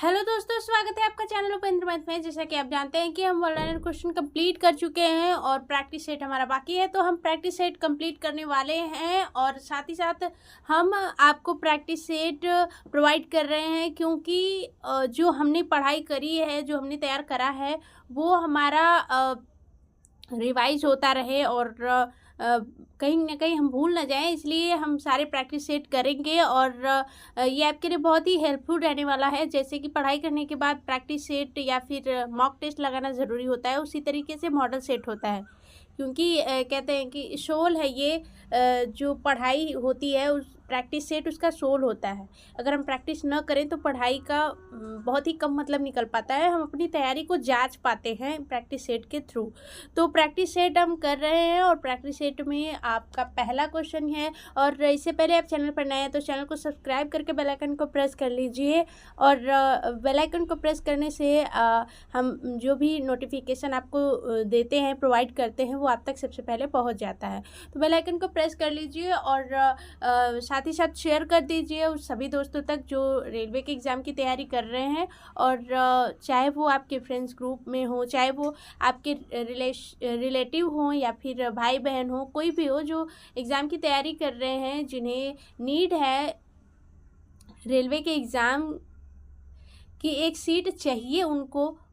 Hello दोस्तों, स्वागत है आपका चैनल उपेंद्र मैथ में। जैसा कि आप जानते हैं कि हम वन लाइनर क्वेश्चन कंप्लीट कर चुके हैं और प्रैक्टिस सेट हमारा बाकी है, तो हम प्रैक्टिस सेट कंप्लीट करने वाले हैं और साथ ही साथ हम आपको प्रैक्टिस सेट प्रोवाइड कर रहे हैं, क्योंकि जो हमने पढ़ाई करी है, जो हमने तैयार करा है, वो हमारा रिवाइज होता रहे और कहीं ना कहीं हम भूल ना जाएं, इसलिए हम सारे प्रैक्टिस सेट करेंगे और ये आपके लिए बहुत ही हेल्पफुल रहने वाला है। जैसे कि पढ़ाई करने के बाद प्रैक्टिस सेट या फिर मॉक टेस्ट लगाना ज़रूरी होता है, उसी तरीके से मॉडल सेट होता है। क्योंकि कहते हैं कि सोल है ये, जो पढ़ाई होती है उस प्रैक्टिस सेट उसका सोल होता है। अगर हम प्रैक्टिस न करें तो पढ़ाई का बहुत ही कम मतलब निकल पाता है, हम अपनी तैयारी को जांच पाते हैं प्रैक्टिस सेट के थ्रू। तो प्रैक्टिस सेट हम कर रहे हैं और प्रैक्टिस सेट में आपका पहला क्वेश्चन है। और इससे पहले आप चैनल पर नए हैं तो चैनल को सब्सक्राइब करके बेल आइकन को प्रेस कर लीजिए, और बेल आइकन को प्रेस करने से हम जो भी नोटिफिकेशन आपको देते हैं, प्रोवाइड करते हैं, वो आप तक सबसे पहले पहुंच जाता है। तो बेल आइकन को प्रेस कर लीजिए और साथ ही साथ शेयर कर दीजिए उस सभी दोस्तों तक जो रेलवे के एग्ज़ाम की तैयारी कर रहे हैं। और चाहे वो आपके फ्रेंड्स ग्रुप में हो, चाहे वो आपके रिलेटिव हों या फिर भाई बहन हो, कोई भी हो जो एग्ज़ाम की तैयारी कर रहे हैं, जिन्हें नीड है रेलवे के एग्ज़ाम कि एक सीट चाहिए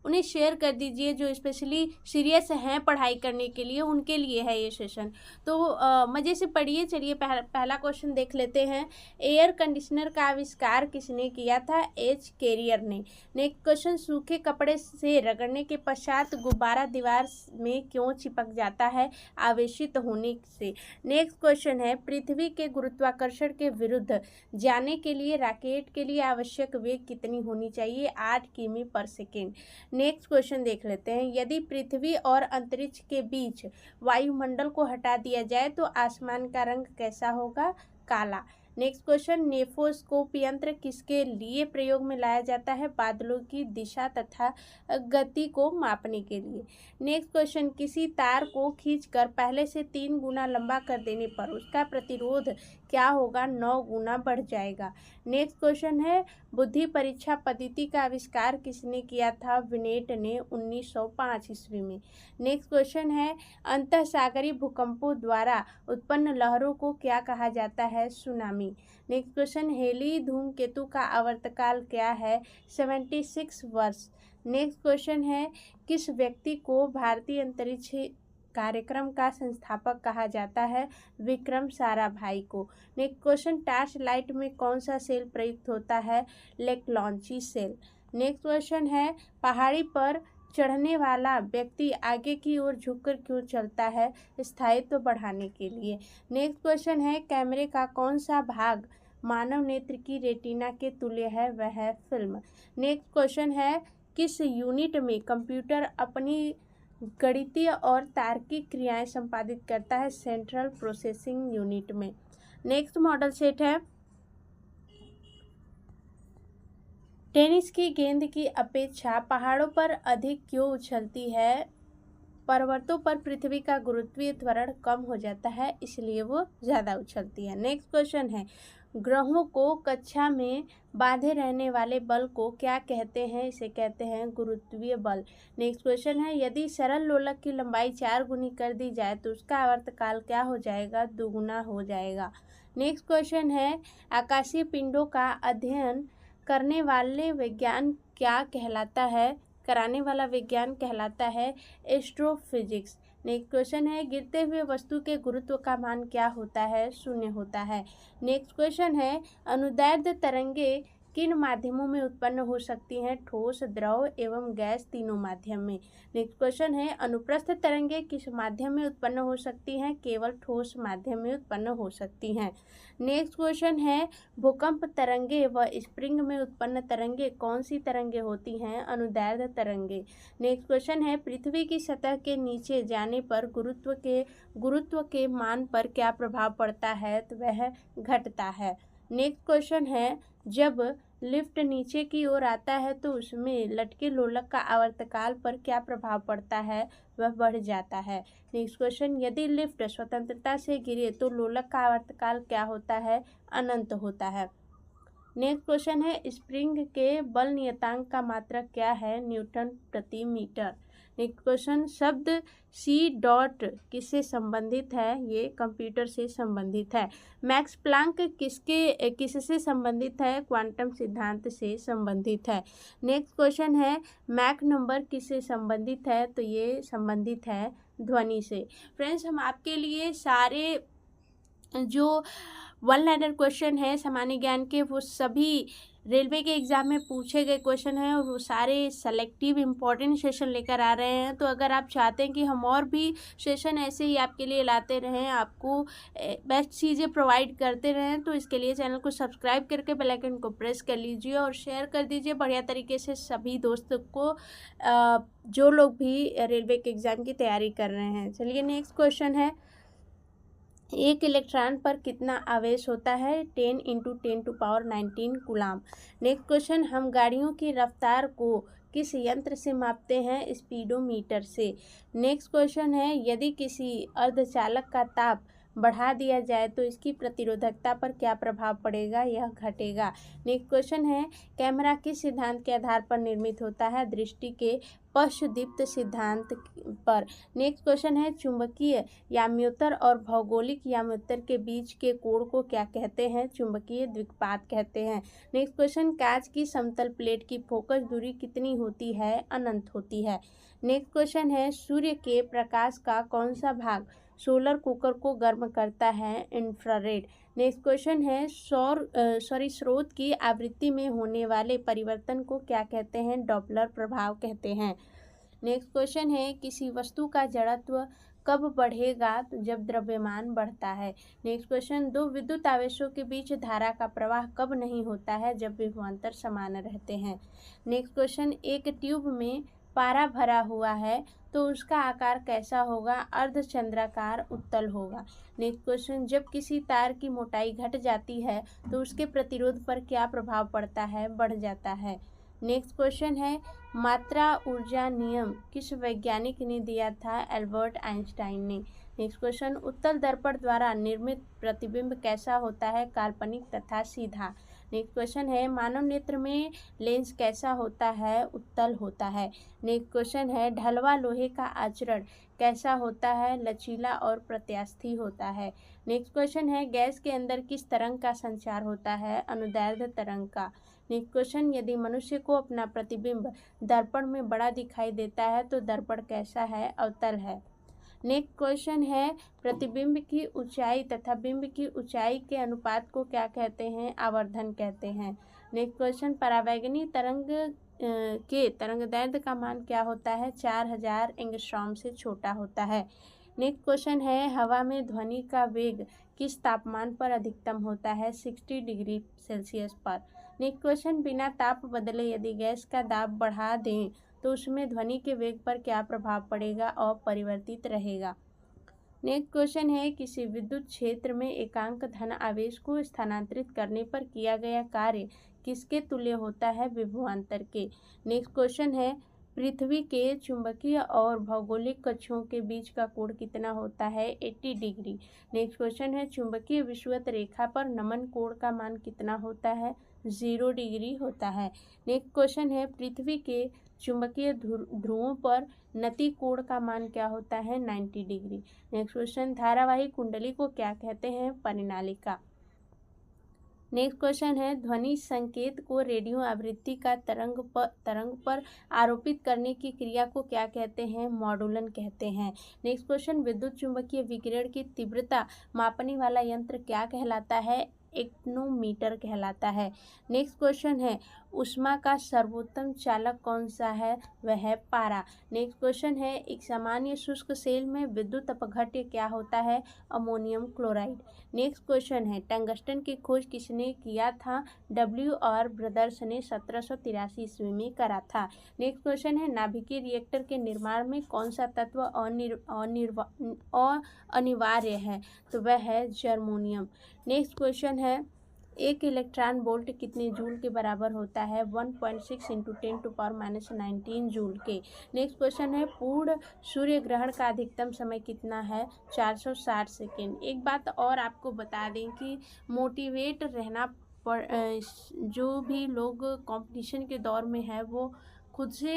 उन्हें शेयर कर दीजिए। जो स्पेशली सीरियस हैं पढ़ाई करने के लिए, उनके लिए है ये सेशन। तो मज़े से पढ़िए। चलिए पहला क्वेश्चन देख लेते हैं। एयर कंडीशनर का आविष्कार किसने किया था? एच कैरियर ने। नेक्स्ट क्वेश्चन, सूखे कपड़े से रगड़ने के पश्चात गुब्बारा दीवार में क्यों चिपक जाता है? आवेशित होने से। नेक्स्ट क्वेश्चन है, पृथ्वी के गुरुत्वाकर्षण के विरुद्ध जाने के लिए रॉकेट के लिए आवश्यक वेग कितनी होनी चाहिए? 8 किमी पर सेकेंड। नेक्स्ट क्वेश्चन देख लेते हैं, यदि पृथ्वी और अंतरिक्ष के बीच वायुमंडल को हटा दिया जाए तो आसमान का रंग कैसा होगा? काला। नेक्स्ट क्वेश्चन, नेफोस्कोप यंत्र किसके लिए प्रयोग में लाया जाता है? बादलों की दिशा तथा गति को मापने के लिए। नेक्स्ट क्वेश्चन, किसी तार को खींचकर पहले से 3 गुना लंबा कर देने पर उसका प्रतिरोध क्या होगा? 9 गुना बढ़ जाएगा। नेक्स्ट क्वेश्चन है, बुद्धि परीक्षा पद्धति का आविष्कार किसने किया था? विनेट ने 1905 ईस्वी में। नेक्स्ट क्वेश्चन है, अंतःसागरीय भूकंपों द्वारा उत्पन्न लहरों को क्या कहा जाता है? सुनामी। नेक्स्ट क्वेश्चन, हेली धूमकेतु का आवर्तकाल क्या है? 76 वर्ष। नेक्स्ट क्वेश्चन है, किस व्यक्ति को भारतीय अंतरिक्ष कार्यक्रम का संस्थापक कहा जाता है? विक्रम साराभाई को। नेक्स्ट क्वेश्चन, टार्च लाइट में कौन सा सेल प्रयुक्त होता है? लेक्लॉन्ची सेल। नेक्स्ट क्वेश्चन है, पहाड़ी पर चढ़ने वाला व्यक्ति आगे की ओर झुककर क्यों चलता है? स्थायित्व बढ़ाने के लिए। नेक्स्ट क्वेश्चन है, कैमरे का कौन सा भाग मानव नेत्र की रेटिना के तुल्य है? वह है फिल्म। नेक्स्ट क्वेश्चन है, किस यूनिट में कंप्यूटर अपनी गणितीय और तार्किक क्रियाएं संपादित करता है? सेंट्रल प्रोसेसिंग यूनिट में। नेक्स्ट मॉडल सेट है, टेनिस की गेंद की अपेक्षा पहाड़ों पर अधिक क्यों उछलती है? पर्वतों पर पृथ्वी का गुरुत्वीय त्वरण कम हो जाता है, इसलिए वो ज़्यादा उछलती है। नेक्स्ट क्वेश्चन है, ग्रहों को कक्षा में बांधे रहने वाले बल को क्या कहते हैं? इसे कहते हैं गुरुत्वीय बल। नेक्स्ट क्वेश्चन है, यदि सरल लोलक की लंबाई 4 गुनी कर दी जाए तो उसका आवर्तकाल क्या हो जाएगा? दुगुना हो जाएगा। नेक्स्ट क्वेश्चन है, आकाशीय पिंडों का अध्ययन करने वाले विज्ञान क्या कहलाता है? कराने वाला विज्ञान कहलाता है एस्ट्रोफिजिक्स। नेक्स्ट क्वेश्चन है, गिरते हुए वस्तु के गुरुत्व का मान क्या होता है? 0 होता है। नेक्स्ट क्वेश्चन है, अनुदैर्ध्य तरंगे किन माध्यमों में उत्पन्न हो सकती हैं? ठोस, द्रव एवं गैस, तीनों माध्यम में। नेक्स्ट क्वेश्चन है, अनुप्रस्थ तरंगे किस माध्यम में उत्पन्न हो सकती हैं? केवल ठोस माध्यम में उत्पन्न हो सकती हैं। नेक्स्ट क्वेश्चन है, भूकंप तरंगे व स्प्रिंग में उत्पन्न तरंगे कौन सी तरंगे होती हैं? अनुदैर्ध्य तरंगे। नेक्स्ट क्वेश्चन है, पृथ्वी की सतह के नीचे जाने पर गुरुत्व के मान पर क्या प्रभाव पड़ता है? तो वह घटता है। नेक्स्ट क्वेश्चन है, जब लिफ्ट नीचे की ओर आता है तो उसमें लटके लोलक का आवर्तकाल पर क्या प्रभाव पड़ता है? वह बढ़ जाता है। नेक्स्ट क्वेश्चन, यदि लिफ्ट स्वतंत्रता से गिरे तो लोलक का आवर्तकाल क्या होता है? अनंत होता है। नेक्स्ट क्वेश्चन है स्प्रिंग के बल नियतांक का मात्रक क्या है? न्यूटन प्रति मीटर। नेक्स्ट क्वेश्चन शब्द सी डॉट किससे संबंधित है? ये कंप्यूटर से संबंधित है। मैक्स प्लांक किससे संबंधित है? क्वांटम सिद्धांत से संबंधित है। नेक्स्ट क्वेश्चन है मैक नंबर किससे संबंधित है? तो ये संबंधित है ध्वनि से। फ्रेंड्स, हम आपके लिए सारे जो वन लाइनर क्वेश्चन है सामान्य ज्ञान के, वो सभी रेलवे के एग्ज़ाम में पूछे गए क्वेश्चन हैं और वो सारे सेलेक्टिव इम्पॉर्टेंट सेशन लेकर आ रहे हैं। तो अगर आप चाहते हैं कि हम और भी सेशन ऐसे ही आपके लिए लाते रहें, आपको बेस्ट चीज़ें प्रोवाइड करते रहें, तो इसके लिए चैनल को सब्सक्राइब करके बेल आइकन को प्रेस कर लीजिए और शेयर कर दीजिए बढ़िया तरीके से सभी दोस्तों को, जो लोग भी रेलवे के एग्ज़ाम की तैयारी कर रहे हैं। चलिए नेक्स्ट क्वेश्चन है एक इलेक्ट्रॉन पर कितना आवेश होता है? 10 × 10⁻19 कूलाम। नेक्स्ट क्वेश्चन हम गाड़ियों की रफ्तार को किस यंत्र से मापते हैं? स्पीडोमीटर से। नेक्स्ट क्वेश्चन है यदि किसी अर्धचालक का ताप बढ़ा दिया जाए तो इसकी प्रतिरोधकता पर क्या प्रभाव पड़ेगा? यह घटेगा। नेक्स्ट क्वेश्चन है कैमरा किस सिद्धांत के आधार पर निर्मित होता है? दृष्टि के पक्षदीप्त सिद्धांत पर। नेक्स्ट क्वेश्चन है चुंबकीय याम्योत्तर और भौगोलिक याम्योत्तर के बीच के कोण को क्या कहते हैं? चुंबकीय द्विघात कहते हैं। नेक्स्ट क्वेश्चन कांच की समतल प्लेट की फोकस दूरी कितनी होती है? अनंत होती है। नेक्स्ट क्वेश्चन है सूर्य के प्रकाश का कौन सा भाग सोलर कुकर को गर्म करता है? इंफ्रारेड। नेक्स्ट क्वेश्चन है स्रोत की आवृत्ति में होने वाले परिवर्तन को क्या कहते हैं? डॉपलर प्रभाव कहते हैं। नेक्स्ट क्वेश्चन है किसी वस्तु का जड़त्व कब बढ़ेगा? तो जब द्रव्यमान बढ़ता है। नेक्स्ट क्वेश्चन दो विद्युत आवेशों के बीच धारा का प्रवाह कब नहीं होता है? जब विभवांतर समान रहते हैं। नेक्स्ट क्वेश्चन एक ट्यूब में पारा भरा हुआ है तो उसका आकार कैसा होगा? अर्धचंद्राकार उत्तल होगा। नेक्स्ट क्वेश्चन जब किसी तार की मोटाई घट जाती है तो उसके प्रतिरोध पर क्या प्रभाव पड़ता है? बढ़ जाता है। नेक्स्ट क्वेश्चन है मात्रा ऊर्जा नियम किस वैज्ञानिक ने दिया था? एल्बर्ट आइंस्टाइन ने। नेक्स्ट क्वेश्चन उत्तल दर्पण द्वारा निर्मित प्रतिबिंब कैसा होता है? काल्पनिक तथा सीधा। नेक्स्ट क्वेश्चन है मानव नेत्र में लेंस कैसा होता है? उत्तल होता है। नेक्स्ट क्वेश्चन है ढलवा लोहे का आचरण कैसा होता है? लचीला और प्रत्यास्थी होता है। नेक्स्ट क्वेश्चन है गैस के अंदर किस तरंग का संचार होता है? अनुदैर्ध्य तरंग का। नेक्स्ट क्वेश्चन यदि मनुष्य को अपना प्रतिबिंब दर्पण में बड़ा दिखाई देता है तो दर्पण कैसा है? अवतल है। नेक्स्ट क्वेश्चन है प्रतिबिंब की ऊंचाई तथा बिंब की ऊंचाई के अनुपात को क्या कहते हैं? आवर्धन कहते हैं। नेक्स्ट क्वेश्चन परावैगनी तरंग के तरंगदैर्ध्य का मान क्या होता है? 4000 एंगस्ट्रॉम से छोटा होता है। नेक्स्ट क्वेश्चन है हवा में ध्वनि का वेग किस तापमान पर अधिकतम होता है? 60 डिग्री सेल्सियस पर। नेक्स्ट क्वेश्चन बिना ताप बदले यदि गैस का दाब बढ़ा दें तो उसमें ध्वनि के वेग पर क्या प्रभाव पड़ेगा? अपरिवर्तित रहेगा। नेक्स्ट क्वेश्चन है किसी विद्युत क्षेत्र में एकांक धन आवेश को स्थानांतरित करने पर किया गया कार्य किसके तुल्य होता है? विभवांतर के। नेक्स्ट क्वेश्चन है पृथ्वी के चुंबकीय और भौगोलिक कक्षों के बीच का कोण कितना होता है? 80 डिग्री। नेक्स्ट क्वेश्चन है चुंबकीय विषुवत रेखा पर नमन कोण का मान कितना होता है? 0 डिग्री होता है। नेक्स्ट क्वेश्चन है पृथ्वी के चुंबकीय ध्रुवों पर नति कोण का मान क्या होता है? 90 डिग्री। नेक्स्ट क्वेश्चन धारावाही कुंडली को क्या कहते हैं? परिनालिका। नेक्स्ट क्वेश्चन है ध्वनि संकेत को रेडियो आवृत्ति का तरंग पर आरोपित करने की क्रिया को क्या कहते हैं? मॉडुलन कहते हैं। नेक्स्ट क्वेश्चन विद्युत चुंबकीय विकिरण की तीव्रता मापने वाला यंत्र क्या कहलाता है? एक्टिनोमीटर कहलाता है। नेक्स्ट क्वेश्चन है ऊष्मा का सर्वोत्तम चालक कौन सा है? वह है पारा। नेक्स्ट क्वेश्चन है एक सामान्य शुष्क सेल में विद्युत अपघट्य क्या होता है? Ammonium chloride. नेक्स्ट क्वेश्चन है टंगस्टन की खोज किसने किया था? WR ब्रदर्स ने 1783 ईस्वी में करा था। नेक्स्ट क्वेश्चन है नाभिकीय रिएक्टर के निर्माण में कौन सा तत्व अनिवार्य है? तो वह है जर्मोनियम। नेक्स्ट क्वेश्चन है एक इलेक्ट्रॉन वोल्ट कितने जूल के बराबर होता है? 1.6 × 10⁻19 जूल के। नेक्स्ट क्वेश्चन है पूर्ण सूर्य ग्रहण का अधिकतम समय कितना है? 460 सेकेंड। एक बात और आपको बता दें कि मोटिवेट रहना जो भी लोग कंपटीशन के दौर में है वो खुद से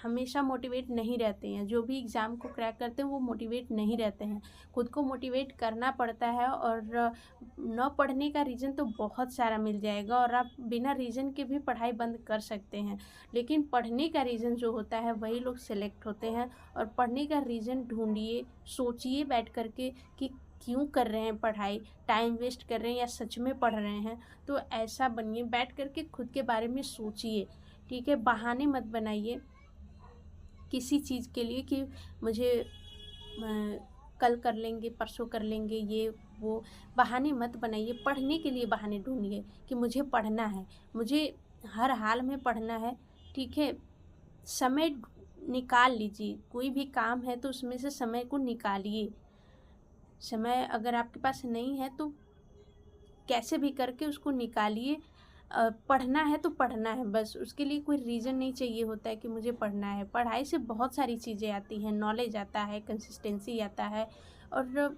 हमेशा मोटिवेट नहीं रहते हैं। जो भी एग्ज़ाम को क्रैक करते हैं वो मोटिवेट नहीं रहते हैं। खुद को मोटिवेट करना पड़ता है, और न पढ़ने का रीज़न तो बहुत सारा मिल जाएगा और आप बिना रीज़न के भी पढ़ाई बंद कर सकते हैं। लेकिन पढ़ने का रीज़न जो होता है वही लोग सेलेक्ट होते हैं। और पढ़ने का रीज़न ढूँढिए, सोचिए बैठ कर के कि क्यों कर रहे हैं पढ़ाई, टाइम वेस्ट कर रहे हैं या सच में पढ़ रहे हैं। तो ऐसा बनिए, बैठ कर के खुद के बारे में सोचिए, ठीक है। बहाने मत बनाइए किसी चीज़ के लिए कि मुझे कल कर लेंगे, परसों कर लेंगे, ये वो बहाने मत बनाइए। पढ़ने के लिए बहाने ढूंढिए कि मुझे पढ़ना है, मुझे हर हाल में पढ़ना है, ठीक है। समय निकाल लीजिए, कोई भी काम है तो उसमें से समय को निकालिए। समय अगर आपके पास नहीं है तो कैसे भी करके उसको निकालिए। पढ़ना है तो पढ़ना है, बस उसके लिए कोई रीज़न नहीं चाहिए होता है कि मुझे पढ़ना है। पढ़ाई से बहुत सारी चीज़ें आती हैं, नॉलेज आता है, कंसिस्टेंसी आता है, और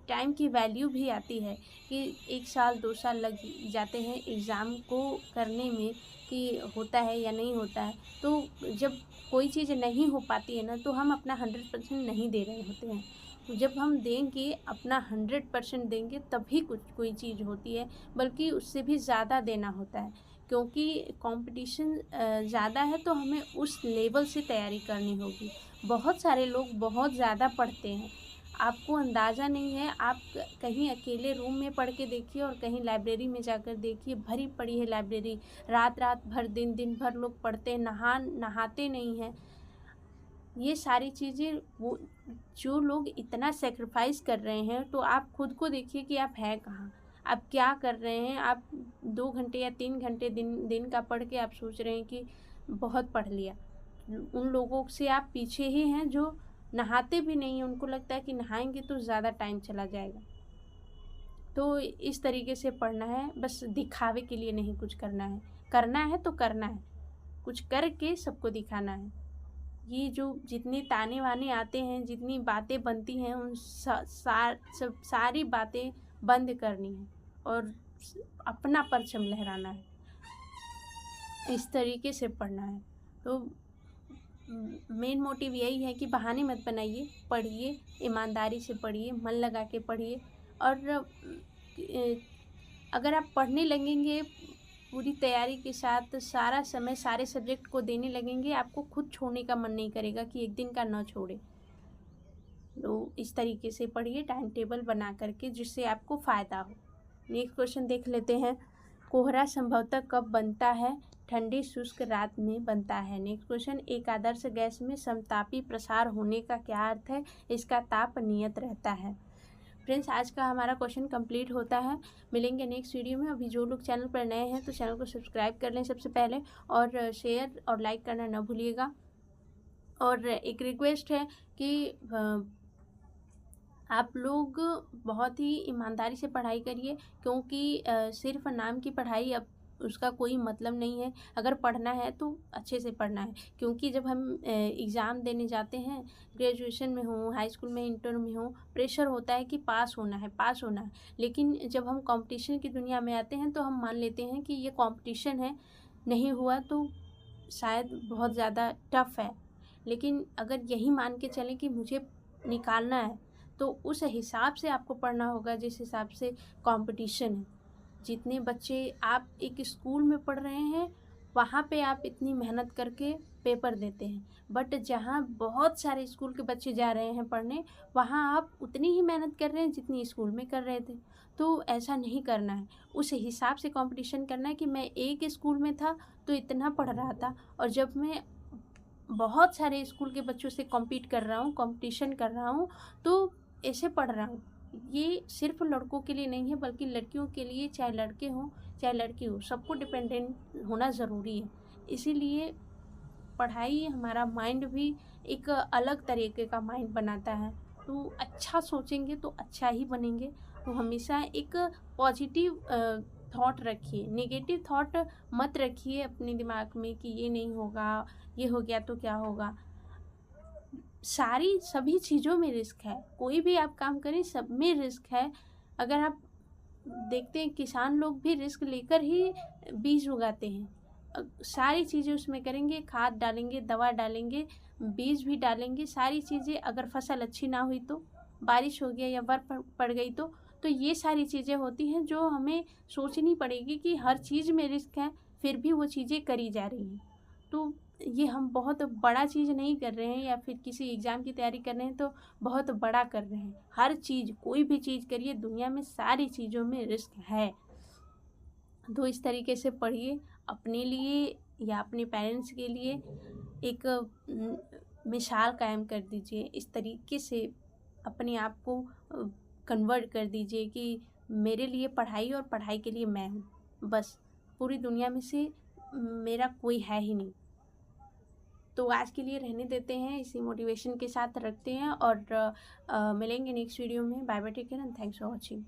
टाइम की वैल्यू भी आती है कि 1 साल 2 साल लग जाते हैं एग्ज़ाम को करने में कि होता है या नहीं होता है। तो जब कोई चीज़ नहीं हो पाती है ना, तो हम अपना 100% नहीं दे रहे होते हैं। तो जब हम देंगे, अपना 100% देंगे, तभी कोई चीज़ होती है, बल्कि उससे भी ज़्यादा देना होता है। क्योंकि कंपटीशन ज़्यादा है तो हमें उस लेवल से तैयारी करनी होगी। बहुत सारे लोग बहुत ज़्यादा पढ़ते हैं, आपको अंदाज़ा नहीं है। आप कहीं अकेले रूम में पढ़ के देखिए और कहीं लाइब्रेरी में जाकर देखिए, भरी पड़ी है लाइब्रेरी। रात रात भर, दिन दिन भर लोग पढ़ते हैं, नहाते नहीं हैं। ये सारी चीज़ें, वो जो लोग इतना सेक्रीफाइस कर रहे हैं, तो आप खुद को देखिए कि आप हैं कहाँ, आप क्या कर रहे हैं। आप 2 घंटे या 3 घंटे दिन का पढ़ के आप सोच रहे हैं कि बहुत पढ़ लिया। उन लोगों से आप पीछे ही हैं जो नहाते भी नहीं हैं, उनको लगता है कि नहाएंगे तो ज़्यादा टाइम चला जाएगा। तो इस तरीके से पढ़ना है, बस दिखावे के लिए नहीं कुछ करना है। करना है तो करना है, कुछ करके सबको दिखाना है। ये जो जितने ताने वाने आते हैं, जितनी बातें बनती हैं, उन सारी बातें बंद करनी है और अपना परचम लहराना है। इस तरीके से पढ़ना है। तो मेन मोटिव यही है कि बहाने मत बनाइए, पढ़िए, ईमानदारी से पढ़िए, मन लगा के पढ़िए। और अगर आप पढ़ने लगेंगे पूरी तैयारी के साथ, सारा समय सारे सब्जेक्ट को देने लगेंगे, आपको खुद छोड़ने का मन नहीं करेगा कि एक दिन का न छोड़े। तो इस तरीके से पढ़िए, टाइम टेबल बना करके, जिससे आपको फ़ायदा हो। नेक्स्ट क्वेश्चन देख लेते हैं। कोहरा संभवतः कब बनता है? ठंडी शुष्क रात में बनता है। नेक्स्ट क्वेश्चन, एक आदर्श गैस में समतापी प्रसार होने का क्या अर्थ है? इसका ताप नियत रहता है। फ्रेंड्स, आज का हमारा क्वेश्चन कंप्लीट होता है। मिलेंगे नेक्स्ट वीडियो में। अभी जो लोग चैनल पर नए हैं तो चैनल को सब्सक्राइब कर लें सबसे पहले, और शेयर और लाइक करना न भूलिएगा। और एक रिक्वेस्ट है कि आप लोग बहुत ही ईमानदारी से पढ़ाई करिए, क्योंकि सिर्फ नाम की पढ़ाई अब उसका कोई मतलब नहीं है। अगर पढ़ना है तो अच्छे से पढ़ना है, क्योंकि जब हम एग्ज़ाम देने जाते हैं, ग्रेजुएशन में हो, हाई स्कूल में, इंटर में हो, प्रेशर होता है कि पास होना है, पास होना है। लेकिन जब हम कंपटीशन की दुनिया में आते हैं तो हम मान लेते हैं कि ये कंपटीशन है, नहीं हुआ तो शायद बहुत ज़्यादा टफ है। लेकिन अगर यही मान के चलें कि मुझे निकालना है, तो उस हिसाब से आपको पढ़ना होगा जिस हिसाब से कंपटीशन है। जितने बच्चे आप एक स्कूल में पढ़ रहे हैं, वहाँ पे आप इतनी मेहनत करके पेपर देते हैं, बट जहाँ बहुत सारे स्कूल के बच्चे जा रहे हैं पढ़ने, वहाँ आप उतनी ही मेहनत कर रहे हैं जितनी स्कूल में कर रहे थे। तो ऐसा नहीं करना है, उस हिसाब से कंपटीशन करना है कि मैं एक स्कूल में था तो इतना पढ़ रहा था, और जब मैं बहुत सारे स्कूल के बच्चों से कॉम्पीट कर रहा हूँ, कंपटीशन कर रहा हूँ, तो ऐसे पढ़ रहा हूँ। ये सिर्फ लड़कों के लिए नहीं है, बल्कि लड़कियों के लिए, चाहे लड़के हों चाहे लड़की हो, सबको डिपेंडेंट होना ज़रूरी है। इसीलिए पढ़ाई हमारा माइंड भी एक अलग तरीके का माइंड बनाता है। तो अच्छा सोचेंगे तो अच्छा ही बनेंगे। तो हमेशा एक पॉजिटिव थॉट रखिए, नेगेटिव थॉट मत रखिए अपने दिमाग में कि ये नहीं होगा, ये हो गया तो क्या होगा। सभी चीज़ों में रिस्क है, कोई भी आप काम करें सब में रिस्क है। अगर आप देखते हैं किसान लोग भी रिस्क लेकर ही बीज उगाते हैं। सारी चीज़ें उसमें करेंगे, खाद डालेंगे, दवा डालेंगे, बीज भी डालेंगे, सारी चीज़ें। अगर फसल अच्छी ना हुई तो, बारिश हो गया या बर्फ़ पड़ गई तो ये सारी चीज़ें होती हैं जो हमें सोचनी पड़ेगी कि हर चीज़ में रिस्क है, फिर भी वो चीज़ें करी जा रही हैं। तो ये हम बहुत बड़ा चीज़ नहीं कर रहे हैं, या फिर किसी एग्ज़ाम की तैयारी कर रहे हैं तो बहुत बड़ा कर रहे हैं। हर चीज़, कोई भी चीज़ करिए, दुनिया में सारी चीज़ों में रिस्क है। तो इस तरीके से पढ़िए, अपने लिए या अपने पेरेंट्स के लिए एक मिसाल कायम कर दीजिए। इस तरीके से अपने आप को कन्वर्ट कर दीजिए कि मेरे लिए पढ़ाई और पढ़ाई के लिए मैं हूँ, बस। पूरी दुनिया में से मेरा कोई है ही नहीं। तो आज के लिए रहने देते हैं, इसी मोटिवेशन के साथ रखते हैं और मिलेंगे नेक्स्ट वीडियो में। Bye bye, take care and thanks for watching.